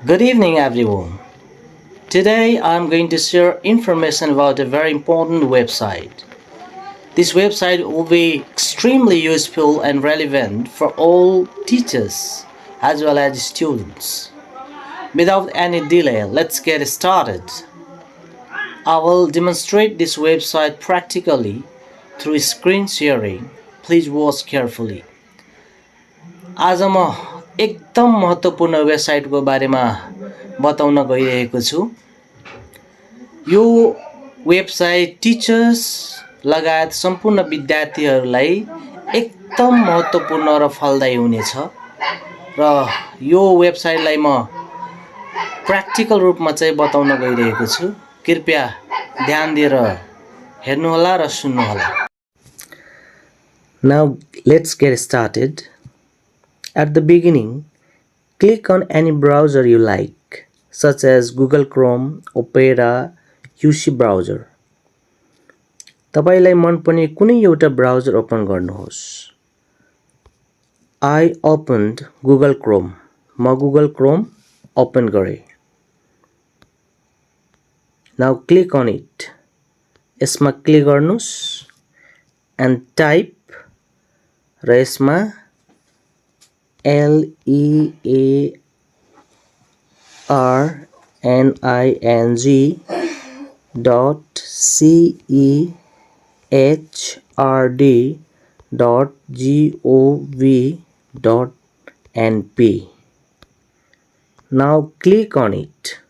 Good evening, everyone. Today I'm going to share information about a very important website. This website will be extremely useful and relevant for all teachers as well as students. Without any delay, let's get started. I will demonstrate this website practically through screen sharing. Please watch carefully. आज म एकदम महत्त्वपूर्ण वेबसाइटको बारेमा बताउन गइरहेको छु। यो website teachers लगायत सम्पूर्ण विद्यार्थीहरूलाई एकदम महत्त्वपूर्ण र फलदायी हुनेछ र यो वेबसाइटलाई म प्र्याक्टिकल रूपमा चाहिँ बताउन गइरहेको छु। कृपया ध्यान दिएर हेर्नुहोला र सुन्नुहोला। Now let's get started. At the beginning, click on any browser you like, such as Google Chrome, Opera, UC browser. तपाईलाई मनपर्ने कुनै एउटा ब्राउजर ओपन गर्नुहोस्। I opened Google Chrome. म Google Chrome ओपन गरे। Now click on it. यसमा click गर्नुस् and type र यसमा learning.cherd.gov.np. Now click on it.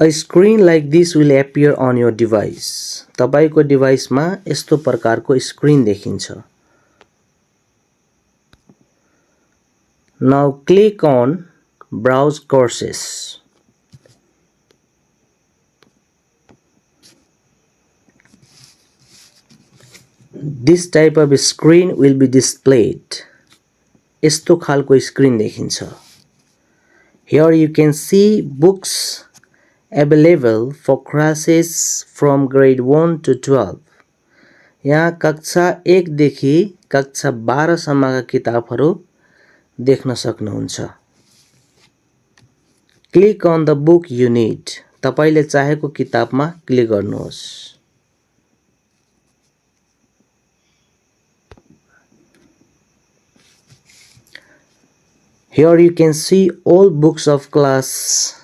A screen like this will appear on your device. तपाईको डिभाइसमा यस्तो प्रकारको स्क्रिन देखिन्छ। Now click on Browse Courses. This type of screen will be displayed. यस्तो खालको स्क्रिन देखिन्छ। Here you can see books available for classes from grade 1 to 12. यहाँ कक्षा 1 देखि कक्षा 12 सम्मका किताबहरू देख्न सक्नुहुन्छ। Click on the book you need. तपाईले चाहेको किताबमा क्लिक गर्नुहोस्। Here you can see all books of class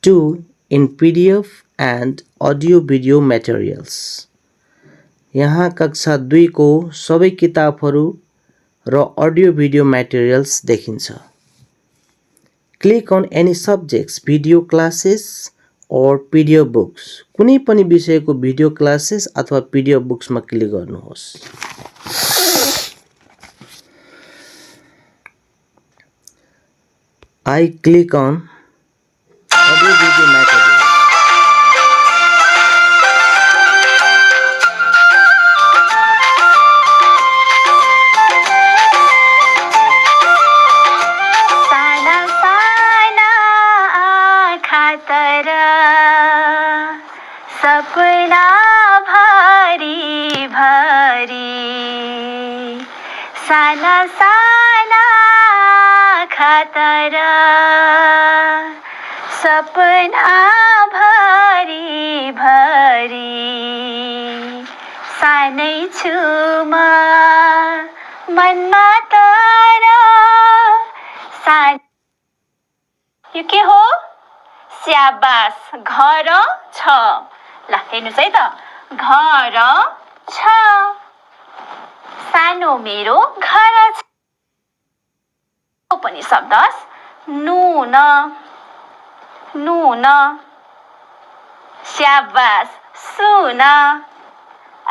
2 in PDF and audio video materials. यहाँ कक्षा 2 को सबै किताबहरू र audio video materials देखिन्छ। Click on any subjects, video classes or PDF books. कुनै पनि विषयको भिडियो क्लासेस अथवा PDF books मा क्लिक गर्नुहोस्। I click on audio video materials. सपना भरी भरी साना साना खातर सपना भरी भरी सानै छु म मनमा तर यो के हो स्याबास घर छ। ल हेर्नुस् है त घर छ सानो मेरो घर छ। पनि शब्द नुन नुन स्याबास सुन।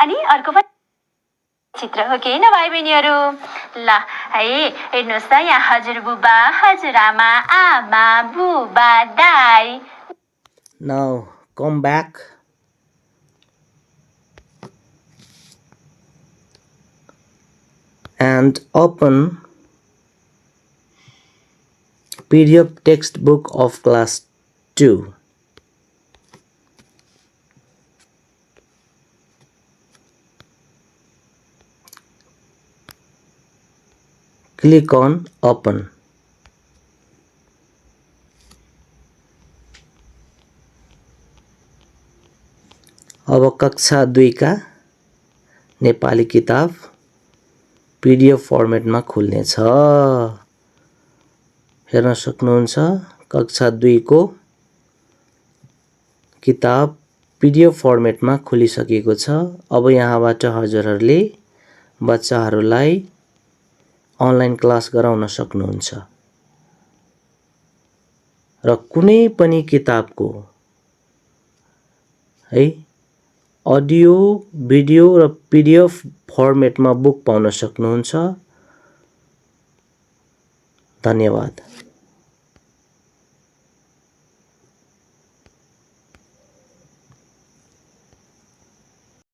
अनि अर्को पनि चित्र हो कि न भाइ बहिनीहरू। ल है हेर्नुहोस् त यहाँ हजुरबुबा हजुरआमा आमा बुबा दाइ। Now come back and open PDF textbook of class 2. Click on Open. अब कक्षा 2 का नेपाली किताब PDF फर्मेटमा खुल्ने छ। हेर्न सक्नुहुन्छ कक्षा 2 को किताब PDF फर्मेटमा खुलिसकेको छ। अब यहाँबाट हजुरहरूले बच्चाहरूलाई अनलाइन क्लास गराउन सक्नुहुन्छ र कुनै पनि किताबको है अडियो, भिडियो र PDF फर्मेटमा बुक पाउन सक्नुहुन्छ। धन्यवाद।